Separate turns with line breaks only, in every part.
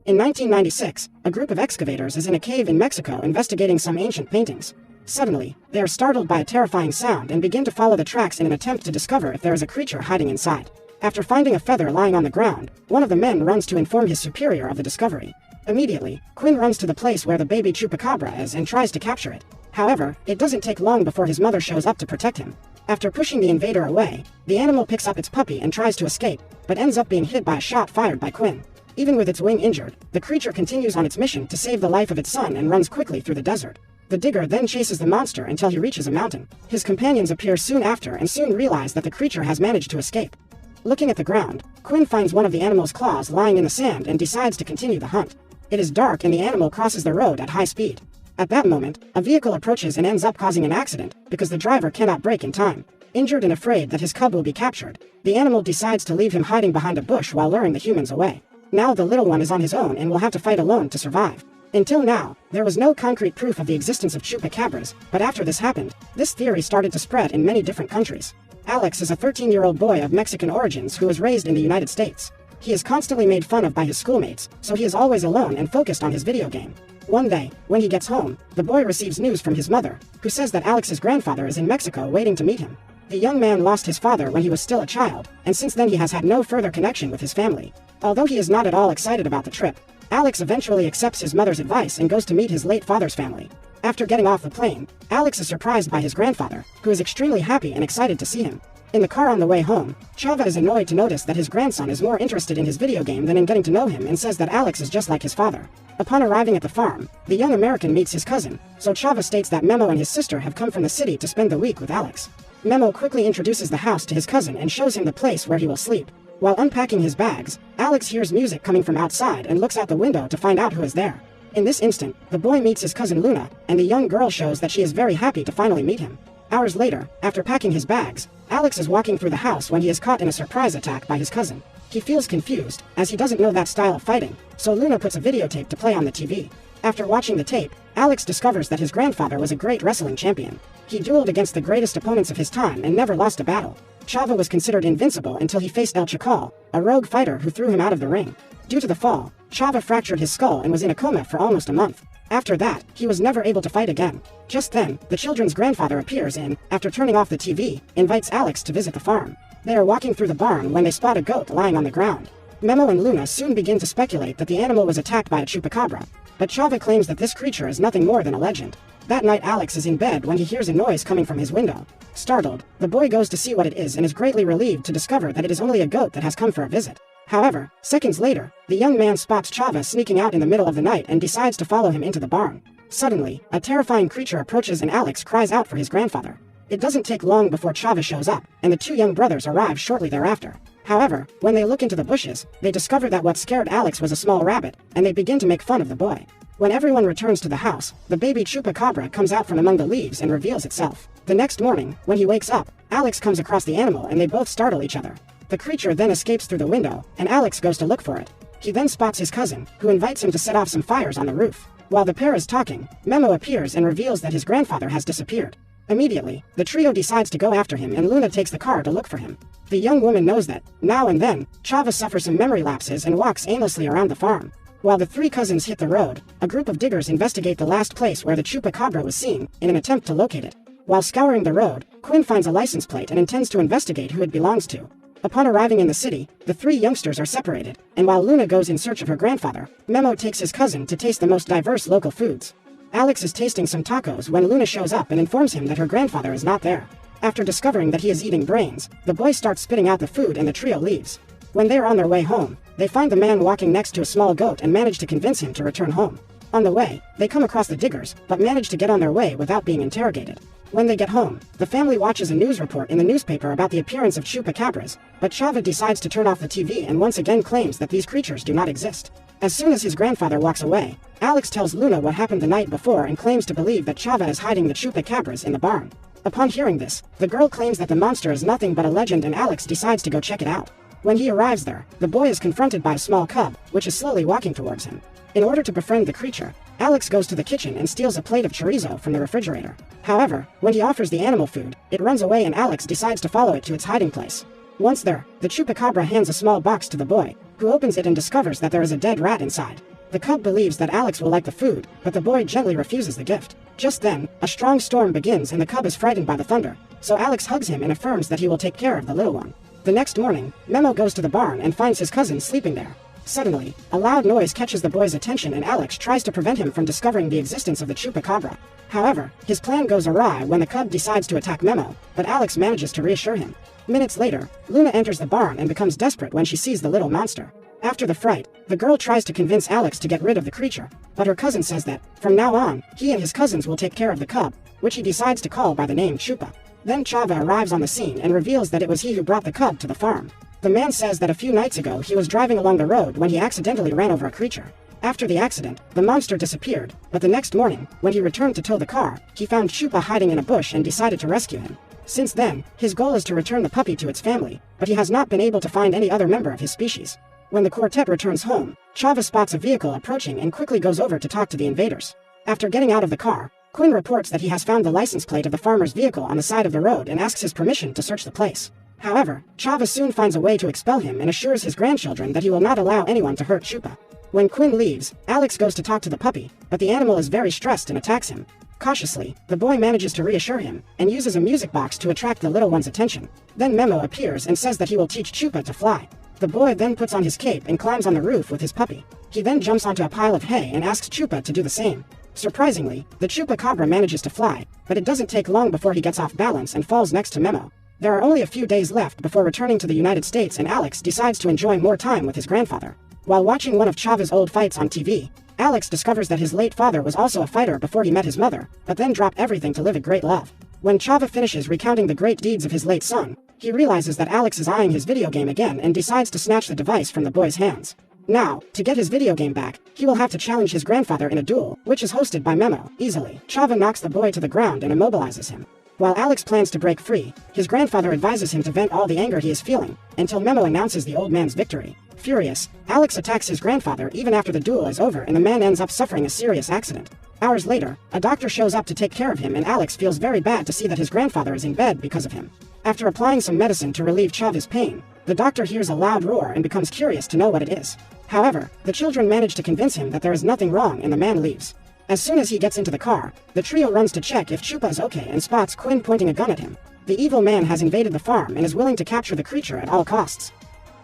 In 1996, a group of excavators is in a cave in Mexico investigating some ancient paintings. Suddenly, they are startled by a terrifying sound and begin to follow the tracks in an attempt to discover if there is a creature hiding inside. After finding a feather lying on the ground, one of the men runs to inform his superior of the discovery. Immediately, Quinn runs to the place where the baby chupacabra is and tries to capture it. However, it doesn't take long before his mother shows up to protect him. After pushing the invader away, the animal picks up its puppy and tries to escape, but ends up being hit by a shot fired by Quinn. Even with its wing injured, the creature continues on its mission to save the life of its son and runs quickly through the desert. The digger then chases the monster until he reaches a mountain. His companions appear soon after and soon realize that the creature has managed to escape. Looking at the ground, Quinn finds one of the animal's claws lying in the sand and decides to continue the hunt. It is dark and the animal crosses the road at high speed. At that moment, a vehicle approaches and ends up causing an accident because the driver cannot brake in time. Injured and afraid that his cub will be captured, the animal decides to leave him hiding behind a bush while luring the humans away. Now the little one is on his own and will have to fight alone to survive. Until now, there was no concrete proof of the existence of chupacabras, but after this happened, this theory started to spread in many different countries. Alex is a 13-year-old boy of Mexican origins who was raised in the United States. He is constantly made fun of by his schoolmates, so he is always alone and focused on his video game. One day, when he gets home, the boy receives news from his mother, who says that Alex's grandfather is in Mexico waiting to meet him. The young man lost his father when he was still a child, and since then he has had no further connection with his family. Although he is not at all excited about the trip, Alex eventually accepts his mother's advice and goes to meet his late father's family. After getting off the plane, Alex is surprised by his grandfather, who is extremely happy and excited to see him. In the car on the way home, Chava is annoyed to notice that his grandson is more interested in his video game than in getting to know him and says that Alex is just like his father. Upon arriving at the farm, the young American meets his cousin, so Chava states that Memo and his sister have come from the city to spend the week with Alex. Memo quickly introduces the house to his cousin and shows him the place where he will sleep. While unpacking his bags, Alex hears music coming from outside and looks out the window to find out who is there. In this instant, the boy meets his cousin Luna, and the young girl shows that she is very happy to finally meet him. Hours later, after packing his bags, Alex is walking through the house when he is caught in a surprise attack by his cousin. He feels confused, as he doesn't know that style of fighting, so Luna puts a videotape to play on the TV. After watching the tape, Alex discovers that his grandfather was a great wrestling champion. He dueled against the greatest opponents of his time and never lost a battle. Chava was considered invincible until he faced El Chacal, a rogue fighter who threw him out of the ring. Due to the fall, Chava fractured his skull and was in a coma for almost a month. After that, he was never able to fight again. Just then, the children's grandfather appears and, after turning off the TV, invites Alex to visit the farm. They are walking through the barn when they spot a goat lying on the ground. Memo and Luna soon begin to speculate that the animal was attacked by a chupacabra, but Chava claims that this creature is nothing more than a legend. That night Alex is in bed when he hears a noise coming from his window. Startled, the boy goes to see what it is and is greatly relieved to discover that it is only a goat that has come for a visit. However, seconds later, the young man spots Chava sneaking out in the middle of the night and decides to follow him into the barn. Suddenly, a terrifying creature approaches and Alex cries out for his grandfather. It doesn't take long before Chava shows up, and the two young brothers arrive shortly thereafter. However, when they look into the bushes, they discover that what scared Alex was a small rabbit, and they begin to make fun of the boy. When everyone returns to the house, the baby chupacabra comes out from among the leaves and reveals itself. The next morning, when he wakes up, Alex comes across the animal and they both startle each other. The creature then escapes through the window, and Alex goes to look for it. He then spots his cousin, who invites him to set off some fires on the roof. While the pair is talking, Memo appears and reveals that his grandfather has disappeared. Immediately, the trio decides to go after him and Luna takes the car to look for him. The young woman knows that, now and then, Chava suffers some memory lapses and walks aimlessly around the farm. While the three cousins hit the road, a group of diggers investigate the last place where the chupacabra was seen, in an attempt to locate it. While scouring the road, Quinn finds a license plate and intends to investigate who it belongs to. Upon arriving in the city, the three youngsters are separated, and while Luna goes in search of her grandfather, Memo takes his cousin to taste the most diverse local foods. Alex is tasting some tacos when Luna shows up and informs him that her grandfather is not there. After discovering that he is eating brains, the boy starts spitting out the food and the trio leaves. When they are on their way home, they find the man walking next to a small goat and manage to convince him to return home. On the way, they come across the diggers, but manage to get on their way without being interrogated. When they get home, the family watches a news report in the newspaper about the appearance of chupacabras, but Chava decides to turn off the TV and once again claims that these creatures do not exist. As soon as his grandfather walks away, Alex tells Luna what happened the night before and claims to believe that Chava is hiding the chupacabras in the barn. Upon hearing this, the girl claims that the monster is nothing but a legend and Alex decides to go check it out. When he arrives there, the boy is confronted by a small cub, which is slowly walking towards him. In order to befriend the creature, Alex goes to the kitchen and steals a plate of chorizo from the refrigerator. However, when he offers the animal food, it runs away and Alex decides to follow it to its hiding place. Once there, the chupacabra hands a small box to the boy, who opens it and discovers that there is a dead rat inside. The cub believes that Alex will like the food, but the boy gently refuses the gift. Just then, a strong storm begins and the cub is frightened by the thunder, so Alex hugs him and affirms that he will take care of the little one. The next morning, Memo goes to the barn and finds his cousin sleeping there. Suddenly, a loud noise catches the boy's attention and Alex tries to prevent him from discovering the existence of the chupacabra. However, his plan goes awry when the cub decides to attack Memo, but Alex manages to reassure him. Minutes later, Luna enters the barn and becomes desperate when she sees the little monster. After the fright, the girl tries to convince Alex to get rid of the creature, but her cousin says that, from now on, he and his cousins will take care of the cub, which he decides to call by the name Chupa. Then Chava arrives on the scene and reveals that it was he who brought the cub to the farm. The man says that a few nights ago he was driving along the road when he accidentally ran over a creature. After the accident, the monster disappeared, but the next morning, when he returned to tow the car, he found Chupa hiding in a bush and decided to rescue him. Since then, his goal is to return the puppy to its family, but he has not been able to find any other member of his species. When the quartet returns home, Chava spots a vehicle approaching and quickly goes over to talk to the invaders. After getting out of the car, Quinn reports that he has found the license plate of the farmer's vehicle on the side of the road and asks his permission to search the place. However, Chava soon finds a way to expel him and assures his grandchildren that he will not allow anyone to hurt Chupa. When Quinn leaves, Alex goes to talk to the puppy, but the animal is very stressed and attacks him. Cautiously, the boy manages to reassure him, and uses a music box to attract the little one's attention. Then Memo appears and says that he will teach Chupa to fly. The boy then puts on his cape and climbs on the roof with his puppy. He then jumps onto a pile of hay and asks Chupa to do the same. Surprisingly, the chupacabra manages to fly, but it doesn't take long before he gets off balance and falls next to Memo. There are only a few days left before returning to the United States and Alex decides to enjoy more time with his grandfather. While watching one of Chava's old fights on TV, Alex discovers that his late father was also a fighter before he met his mother, but then dropped everything to live a great love. When Chava finishes recounting the great deeds of his late son, he realizes that Alex is eyeing his video game again and decides to snatch the device from the boy's hands. Now, to get his video game back, he will have to challenge his grandfather in a duel, which is hosted by Memo. Easily, Chava knocks the boy to the ground and immobilizes him. While Alex plans to break free, his grandfather advises him to vent all the anger he is feeling, until Memo announces the old man's victory. Furious, Alex attacks his grandfather even after the duel is over and the man ends up suffering a serious accident. Hours later, a doctor shows up to take care of him and Alex feels very bad to see that his grandfather is in bed because of him. After applying some medicine to relieve Chava's pain, the doctor hears a loud roar and becomes curious to know what it is. However, the children manage to convince him that there is nothing wrong and the man leaves. As soon as he gets into the car, the trio runs to check if Chupa is okay and spots Quinn pointing a gun at him. The evil man has invaded the farm and is willing to capture the creature at all costs.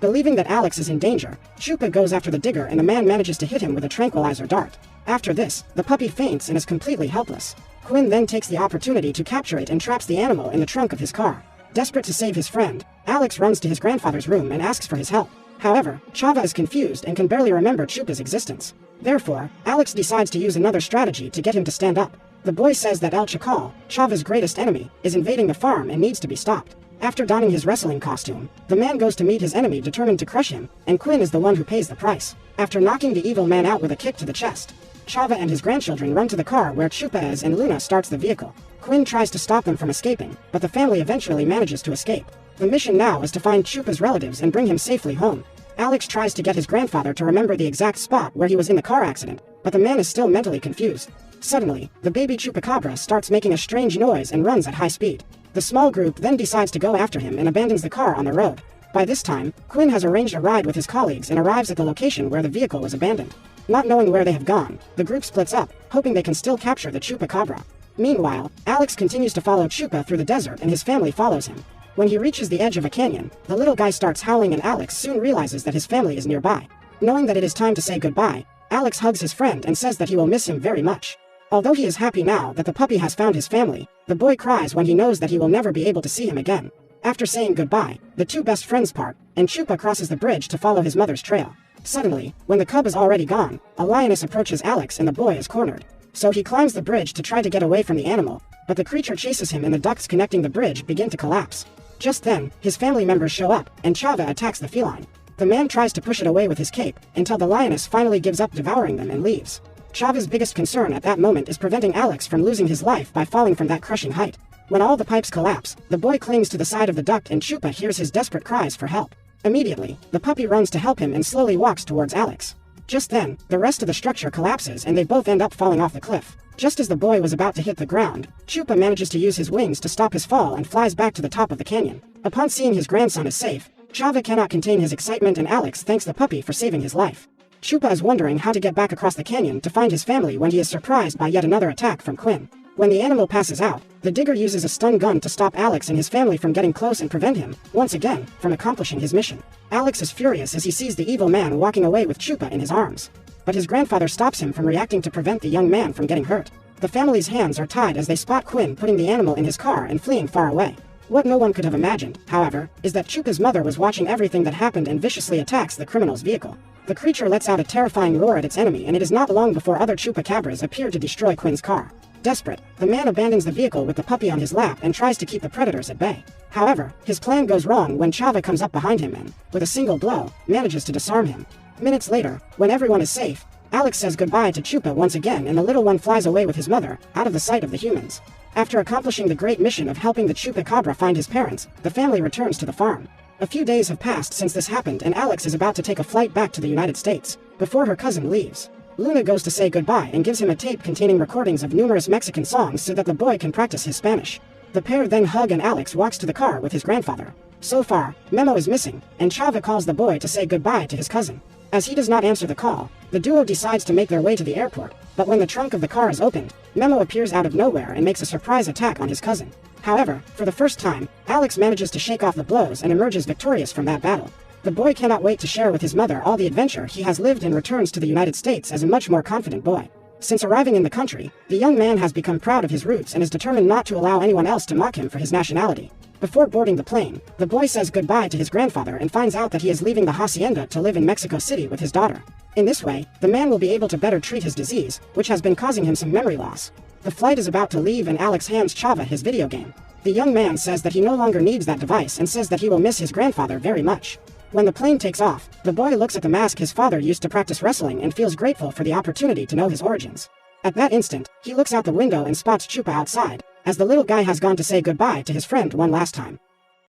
Believing that Alex is in danger, Chupa goes after the digger and the man manages to hit him with a tranquilizer dart. After this, the puppy faints and is completely helpless. Quinn then takes the opportunity to capture it and traps the animal in the trunk of his car. Desperate to save his friend, Alex runs to his grandfather's room and asks for his help. However, Chava is confused and can barely remember Chupa's existence. Therefore, Alex decides to use another strategy to get him to stand up. The boy says that El Chacal, Chava's greatest enemy, is invading the farm and needs to be stopped. After donning his wrestling costume, the man goes to meet his enemy determined to crush him, and Quinn is the one who pays the price. After knocking the evil man out with a kick to the chest, Chava and his grandchildren run to the car where Chupa is and Luna starts the vehicle. Quinn tries to stop them from escaping, but the family eventually manages to escape. The mission now is to find Chupa's relatives and bring him safely home. Alex tries to get his grandfather to remember the exact spot where he was in the car accident, but the man is still mentally confused. Suddenly, the baby chupacabra starts making a strange noise and runs at high speed. The small group then decides to go after him and abandons the car on the road. By this time, Quinn has arranged a ride with his colleagues and arrives at the location where the vehicle was abandoned. Not knowing where they have gone, the group splits up, hoping they can still capture the chupacabra. Meanwhile, Alex continues to follow Chupa through the desert and his family follows him. When he reaches the edge of a canyon, the little guy starts howling and Alex soon realizes that his family is nearby. Knowing that it is time to say goodbye, Alex hugs his friend and says that he will miss him very much. Although he is happy now that the puppy has found his family, the boy cries when he knows that he will never be able to see him again. After saying goodbye, the two best friends part, and Chupa crosses the bridge to follow his mother's trail. Suddenly, when the cub is already gone, a lioness approaches Alex and the boy is cornered. So he climbs the bridge to try to get away from the animal, but the creature chases him and the ducts connecting the bridge begin to collapse. Just then, his family members show up, and Chava attacks the feline. The man tries to push it away with his cape, until the lioness finally gives up devouring them and leaves. Chava's biggest concern at that moment is preventing Alex from losing his life by falling from that crushing height. When all the pipes collapse, the boy clings to the side of the duct and Chupa hears his desperate cries for help. Immediately, the puppy runs to help him and slowly walks towards Alex. Just then, the rest of the structure collapses and they both end up falling off the cliff. Just as the boy was about to hit the ground, Chupa manages to use his wings to stop his fall and flies back to the top of the canyon. Upon seeing his grandson is safe, Chava cannot contain his excitement and Alex thanks the puppy for saving his life. Chupa is wondering how to get back across the canyon to find his family when he is surprised by yet another attack from Quinn. When the animal passes out, the digger uses a stun gun to stop Alex and his family from getting close and prevent him, once again, from accomplishing his mission. Alex is furious as he sees the evil man walking away with Chupa in his arms. But his grandfather stops him from reacting to prevent the young man from getting hurt. The family's hands are tied as they spot Quinn putting the animal in his car and fleeing far away. What no one could have imagined, however, is that Chupa's mother was watching everything that happened and viciously attacks the criminal's vehicle. The creature lets out a terrifying roar at its enemy, and it is not long before other Chupacabras appear to destroy Quinn's car. Desperate, the man abandons the vehicle with the puppy on his lap and tries to keep the predators at bay. However, his plan goes wrong when Chava comes up behind him and, with a single blow, manages to disarm him. Minutes later, when everyone is safe, Alex says goodbye to Chupa once again and the little one flies away with his mother, out of the sight of the humans. After accomplishing the great mission of helping the Chupacabra find his parents, the family returns to the farm. A few days have passed since this happened and Alex is about to take a flight back to the United States, before her cousin leaves. Luna goes to say goodbye and gives him a tape containing recordings of numerous Mexican songs so that the boy can practice his Spanish. The pair then hug and Alex walks to the car with his grandfather. So far, Memo is missing, and Chava calls the boy to say goodbye to his cousin. As he does not answer the call, the duo decides to make their way to the airport, but when the trunk of the car is opened, Memo appears out of nowhere and makes a surprise attack on his cousin. However, for the first time, Alex manages to shake off the blows and emerges victorious from that battle. The boy cannot wait to share with his mother all the adventure he has lived and returns to the United States as a much more confident boy. Since arriving in the country, the young man has become proud of his roots and is determined not to allow anyone else to mock him for his nationality. Before boarding the plane, the boy says goodbye to his grandfather and finds out that he is leaving the hacienda to live in Mexico City with his daughter. In this way, the man will be able to better treat his disease, which has been causing him some memory loss. The flight is about to leave and Alex hands Chava his video game. The young man says that he no longer needs that device and says that he will miss his grandfather very much. When the plane takes off, the boy looks at the mask his father used to practice wrestling and feels grateful for the opportunity to know his origins. At that instant, he looks out the window and spots Chupa outside, as the little guy has gone to say goodbye to his friend one last time.